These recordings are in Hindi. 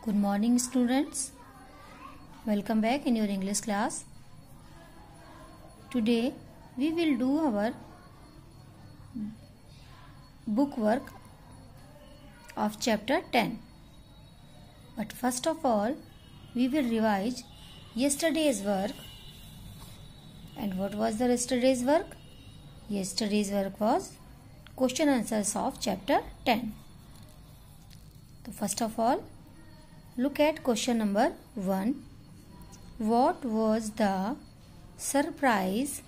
Good morning, students. Welcome back in your English class. Today we will do our book work of chapter 10. But first of all, we will revise yesterday's work. And what was the yesterday's work? Yesterday's work was question answers of chapter 10. So first of all, look at question number 1. What was the surprise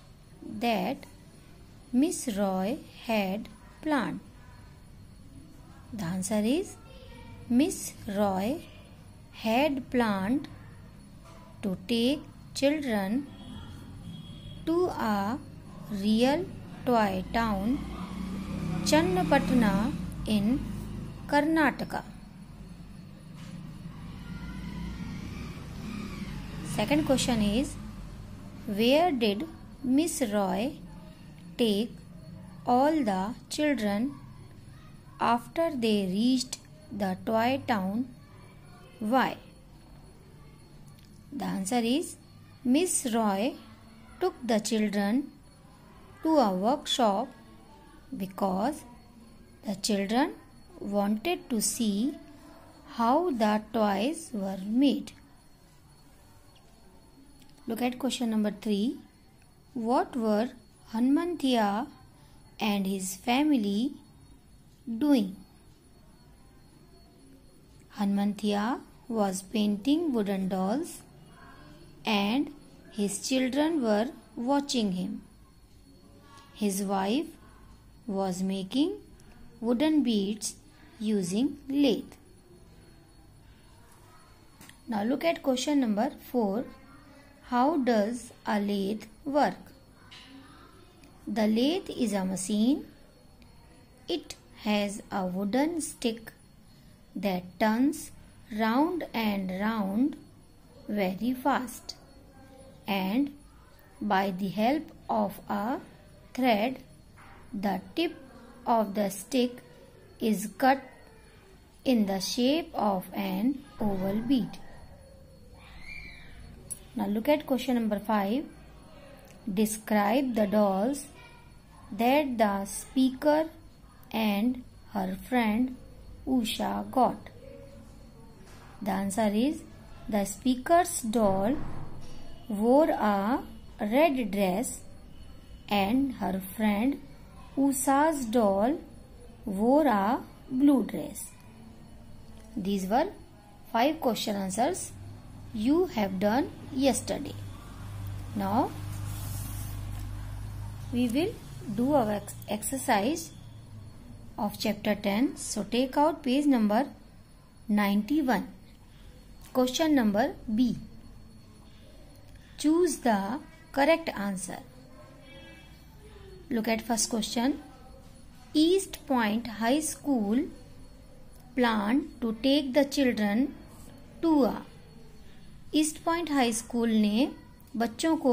that Miss Roy had planned? The answer is Miss Roy had planned to take children to a real toy town, Channapatna in Karnataka. Second question is, where did Miss Roy take all the children after they reached the toy town? Why? The answer is Miss Roy took the children to a workshop because the children wanted to see how the toys were made. Look at question number 3. What were Hanumantiya and his family doing? Hanumantiya was painting wooden dolls and his children were watching him. His wife was making wooden beads using lathe. Now look at question number 4. How does a lathe work? The lathe is a machine. It has a wooden stick that turns round and round very fast, and by the help of a thread, the tip of the stick is cut in the shape of an oval bead. Now look at question number 5. Describe the dolls that the speaker and her friend Usha got. The answer is the speaker's doll wore a red dress and her friend Usha's doll wore a blue dress. These were 5 question answers you have done yesterday. Now we will do our exercise of chapter 10. So take out page number 91. Question number B. Choose the correct answer. Look at first question. East Point High School planned to take the children to a. East point high school ने बच्चों को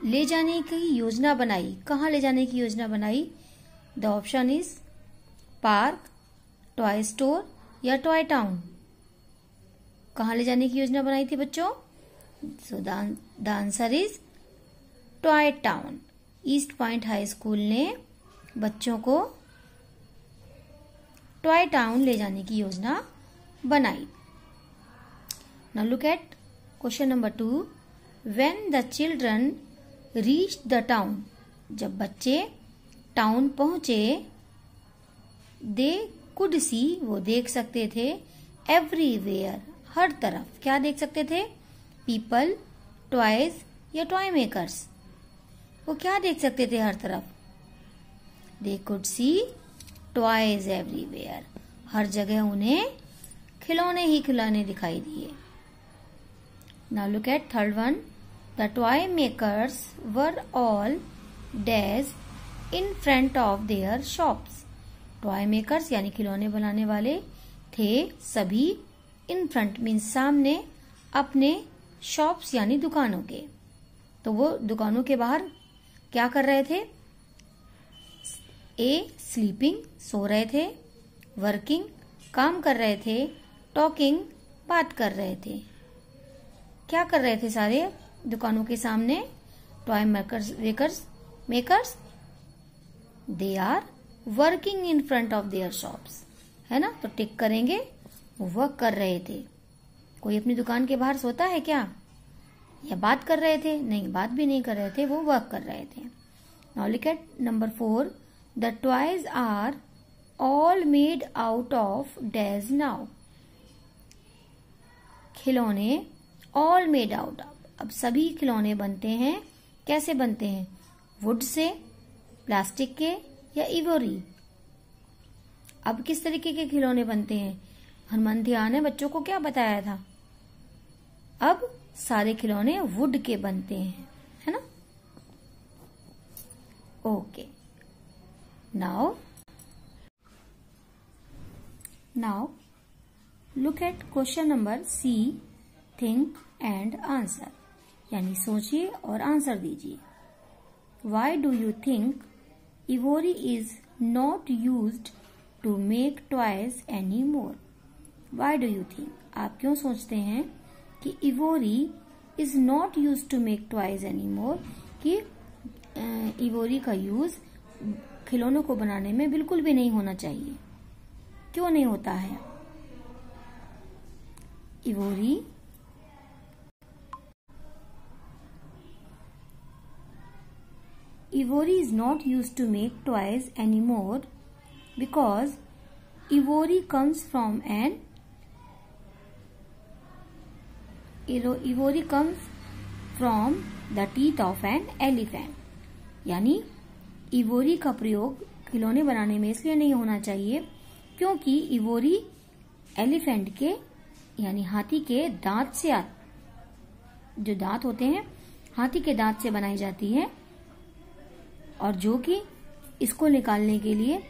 ले जाने की योजना बनाई. कहाँ ले जाने की योजना बनाई? The option is park, toy store या टॉय टाउन. कहाँ ले जाने की योजना बनाई थी बच्चों? So the answer is toy town. East point high school ने बच्चों को टॉय टाउन ले जाने की योजना बनाई. Now look at question number 2. When the children reached the town, जब बच्चे टाउन पहुंचे, they could see, वो देख सकते थे, everywhere, हर तरफ. क्या देख सकते थे? People, toys या toy makers. वो क्या देख सकते थे हर तरफ? They could see toys everywhere. हर जगह उन्हें खिलौने ही खिलौने दिखाई दिए. Now look at third one. The toy makers were all dash in front of their shops. Toy makers यानी खिलौने बनाने वाले थे सभी in front means सामने अपने shops यानी दुकानों के. तो वो दुकानों के बाहर क्या कर रहे थे? ए स्लीपिंग सो रहे थे, वर्किंग काम कर रहे थे, टॉकिंग बात कर रहे थे। क्या कर रहे थे सारे दुकानों के सामने? Toy makers they are working in front of their shops, है ना। तो टिक करेंगे, वो वर्क कर रहे थे। कोई अपनी दुकान के बाहर सोता है क्या? या बात कर रहे थे? नहीं, बात भी नहीं कर रहे थे, वो वर्क कर रहे थे। Now look at number 4, the toys are all made out of dash now. खिलौने ऑल मेड आउट ऑफ, अब सभी खिलौने बनते हैं, कैसे बनते हैं? वुड से, प्लास्टिक के या इवोरी। अब किस तरीके के खिलौने बनते हैं? हनुमान ध्यान ने बच्चों को क्या बताया था? अब सारे खिलौने वुड के बनते हैं, है ना। Okay, now look at question number C, think and answer, यानी सोचिए और आंसर दीजिए। Why do you think ivory is not used to make toys any more? Why do you think, आप क्यों सोचते हैं कि ivory is not use to make toys any more, कि इवोरी का यूज खिलौनों को बनाने में बिल्कुल भी नहीं होना चाहिए? क्यों नहीं होता है? Ivory is not used to make toys anymore because ivory comes from the teeth of an elephant. यानी इवोरी का प्रयोग खिलौने बनाने में इसलिए नहीं होना चाहिए क्योंकि इवोरी एलिफेंट के यानी हाथी के दांत से, जो दांत होते हैं हाथी के दांत से बनाई जाती है, और जो कि इसको निकालने के लिए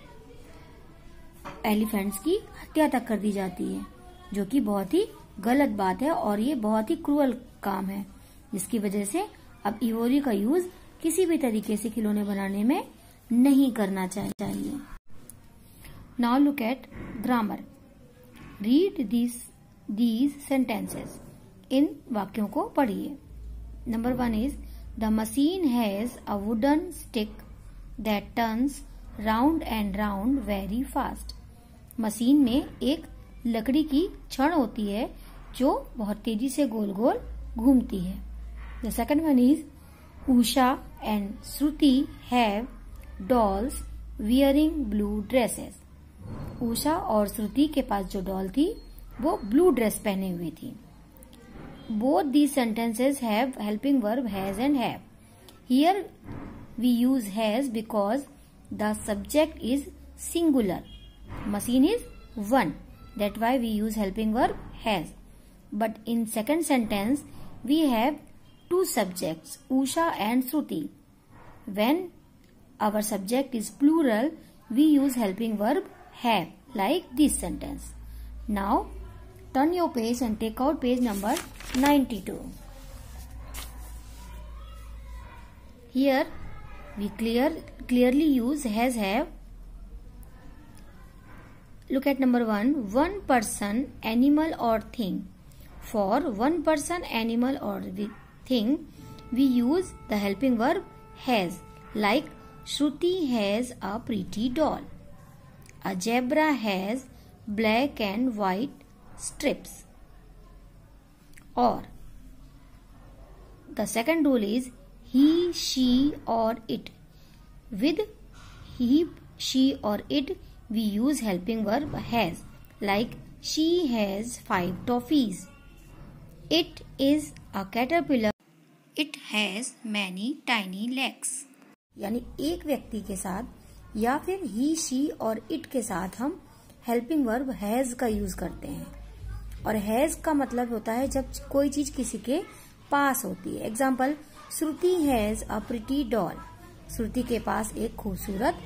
एलिफेंट्स की हत्या तक कर दी जाती है, जो कि बहुत ही गलत बात है और ये बहुत ही क्रूअल काम है, जिसकी वजह से अब इवोरी का यूज किसी भी तरीके से खिलौने बनाने में नहीं करना चाहिए। Now look at grammar. Read these sentences. इन वाक्यों को पढ़िए। Number 1 is the machine has a wooden stick that turns round and round very fast. Machine में एक लकड़ी की छड़ होती है जो बहुत तेजी से गोल गोल घूमती है। The second one is Usha and Shruti have dolls wearing blue dresses. Usha और श्रुति के पास जो डॉल थी वो ब्लू ड्रेस पहने हुई थी। Both these sentences have helping verb has and have. Here we use has because the subject is singular. Machine is one. That's why we use helping verb has. But in second sentence we have two subjects, Usha and Shruti. When our subject is plural, we use helping verb have, like this sentence. Now turn your page and take out page number 92. Here we clearly use has, have. Look at number 1. One person, animal or thing. For one person, animal or thing, we use the helping verb has. Like Shruti has a pretty doll. A zebra has black and white strips. Or the second rule is he, she or it. With he, she or it we use helping verb has. Like she has 5 toffees. It is a caterpillar. It has many tiny legs. यानी एक व्यक्ति के साथ या फिर he, she और it के साथ हम हेल्पिंग वर्ब हैज का यूज करते हैं। और हैज का मतलब होता है जब कोई चीज किसी के पास होती है। Example, Shruti has a pretty doll. Shruti के पास एक खूबसूरत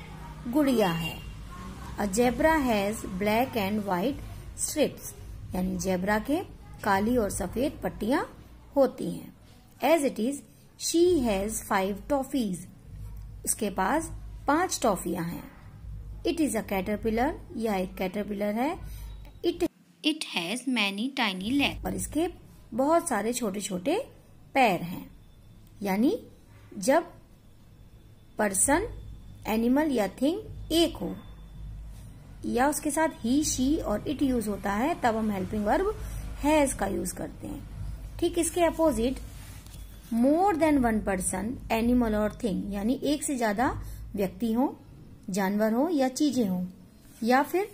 गुड़िया है। A zebra has black and white stripes, यानी जेब्रा के काली और सफेद पट्टियां होती हैं। As it is she has 5 toffees. उसके पास 5 टॉफियां हैं। इट इज अ कैटरपिलर, यह एक कैटरपिलर है। It it has many tiny leg, और इसके बहुत सारे छोटे छोटे पैर हैं। यानी जब पर्सन, एनिमल या थिंग एक हो या उसके साथ ही, शी और इट यूज होता है, तब हम हेल्पिंग वर्ब हैज का यूज करते हैं। ठीक इसके opposite more than one person, animal और थिंग, यानी एक से ज्यादा व्यक्ति हो, जानवर हो या चीजें हो, या फिर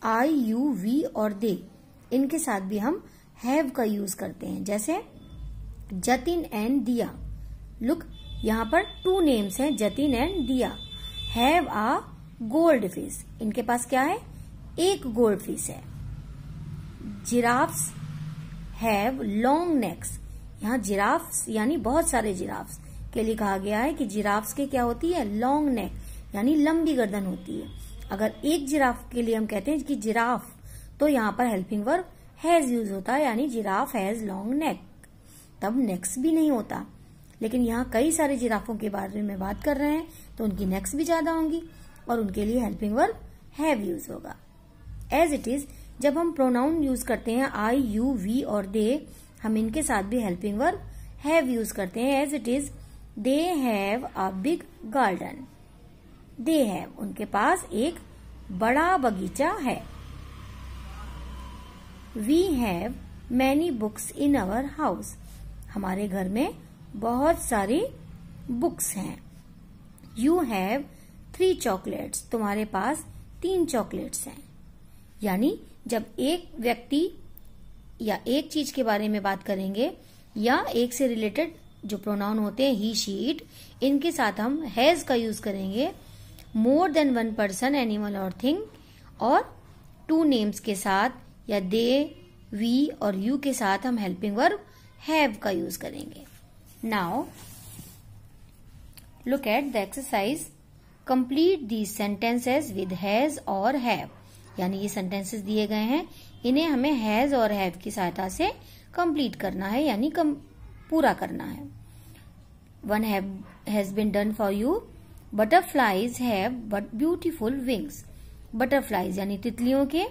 आई, यू, वी और दे, इनके साथ भी हम हैव का यूज करते हैं। जैसे जतिन एंड दिया। लुक, यहाँ पर 2 नेम्स हैं, जतिन एंड दिया। हैव आ गोल्ड फिश, इनके पास क्या है, एक गोल्ड फिश है। जिराफ्स हैव लॉन्ग नेक्स, यहाँ जिराफ्स यानी बहुत सारे जिराफ्स के लिए कहा गया है कि जिराफ्स के क्या होती है, लॉन्ग नेक, यानी लंबी गर्दन होती है। अगर एक जिराफ के लिए हम कहते हैं कि जिराफ, तो यहाँ पर हेल्पिंग वर्ब हैज यूज होता है, यानी जिराफ हैज लॉन्ग नेक, तब नेक्स भी नहीं होता। लेकिन यहाँ कई सारे जिराफों के बारे में बात कर रहे हैं, तो उनकी नेक्स भी ज्यादा होंगी और उनके लिए हेल्पिंग वर्ब हैव यूज होगा। एज इट इज, जब हम प्रोनाउन यूज करते हैं आई, यू, वी और दे, हम इनके साथ भी हेल्पिंग वर्ब हैव यूज करते हैं। As it is, they have a big garden, they have, उनके पास एक बड़ा बगीचा है। We have many books in our house, हमारे घर में बहुत सारी बुक्स हैं। यू हैव 3 चॉकलेट्स, तुम्हारे पास 3 चॉकलेट्स हैं। यानी जब एक व्यक्ति या एक चीज के बारे में बात करेंगे या एक से रिलेटेड जो प्रोनाउन होते हैं ही, शी, इट, इनके साथ हम हैज का यूज करेंगे। More than one person, animal और थिंग, और 2 नेम्स के साथ या दे, वी और यू के साथ हम हेल्पिंग वर्ब हैव का यूज करेंगे। Now look at the exercise, complete these sentences with has और हैव, यानी ये सेंटेंसेस दिए गए हैं, इन्हें हमें हैज और हैव की सहायता से कंप्लीट करना है, यानी पूरा करना है। One has been done for you, butterflies have but beautiful wings, butterflies यानी तितलियों के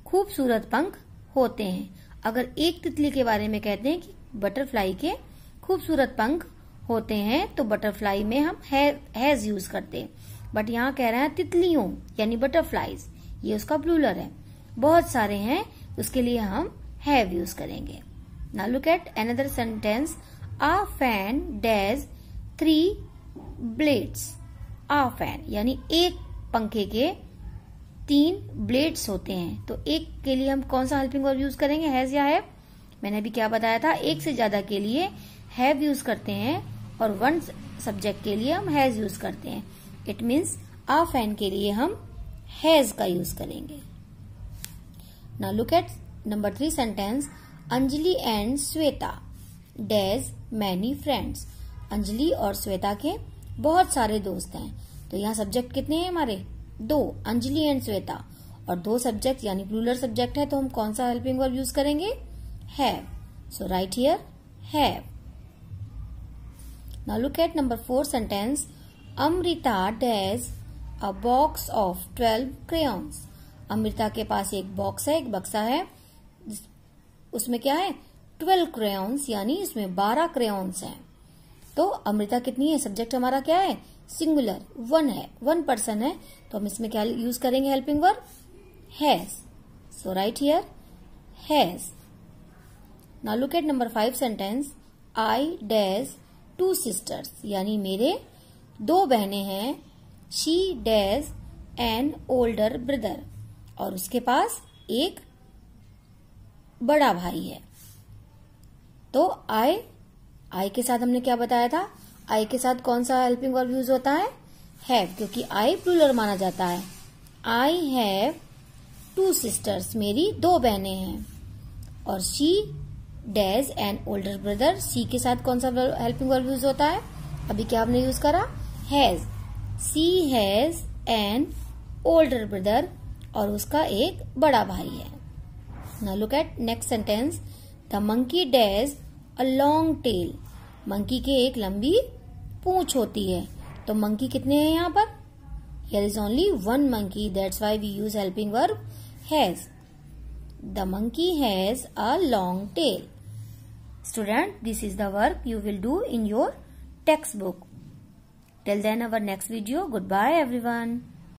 खूबसूरत पंख होते हैं। अगर एक तितली के बारे में कहते हैं कि बटरफ्लाई के खूबसूरत पंख होते हैं, तो बटरफ्लाई में हम हैज यूज करते हैं। बट यहाँ कह रहे हैं तितलियों यानी बटरफ्लाईज, ये उसका प्लूरल है, बहुत सारे हैं, उसके लिए हम हैव यूज करेंगे। Now look at another sentence, a fan dash 3 blades, a fan यानी एक पंखे के 3 ब्लेड्स होते हैं, तो एक के लिए हम कौन सा हेल्पिंग वर्ब यूज करेंगे, हैज या हैव। मैंने अभी क्या बताया था, एक से ज्यादा के लिए हैव यूज करते हैं और 1 सब्जेक्ट के लिए हम हैज यूज करते हैं। इट मीन्स आ फैन के लिए हम हैज का यूज करेंगे। Now look at number 3 sentence, Anjali and Shweta dash many friends, Anjali और श्वेता के बहुत सारे दोस्त हैं। तो यहाँ सब्जेक्ट कितने हैं हमारे, 2, अंजलि एंड श्वेता, और 2 सब्जेक्ट यानी प्लूरल सब्जेक्ट है, तो हम कौन सा हेल्पिंग वर्ब यूज करेंगे, have. So right here have. Now look at number 4 sentence, Amrita dash a box of 12 crayons, Amrita के पास एक बॉक्स है, एक बक्सा है, उसमें क्या है, 12 crayons, यानी इसमें 12 crayons हैं। तो अमृता कितनी है, सब्जेक्ट हमारा क्या है, सिंगुलर, 1 है, 1 पर्सन है, तो हम इसमें क्या यूज करेंगे, helping verb has. So right here has. Now look at number 5 sentence, I dash 2 sisters, यानी मेरे 2 बहनें हैं। She dash an older brother, और उसके पास एक बड़ा भाई है। तो आई के साथ हमने क्या बताया था, आई के साथ कौन सा हेल्पिंग वर्ब यूज होता है, हैव, क्योंकि आई प्लूरल माना जाता है। आई हैव 2 sisters, मेरी 2 बहनें हैं। और she dash an older brother, सी के साथ कौन सा हेल्पिंग वर्ब यूज होता है, अभी क्या हमने यूज करा, has. She has an older brother, और उसका एक बड़ा भाई है। Now look at next sentence, the monkey dash a long tail, मंकी के एक लंबी पूंछ होती है। तो मंकी कितने हैं यहाँ पर, here is only 1 monkey, that's why we use helping verb has. The monkey has a long tail. Student, this is the work you will do in your textbook. Till then, our next video. Goodbye everyone.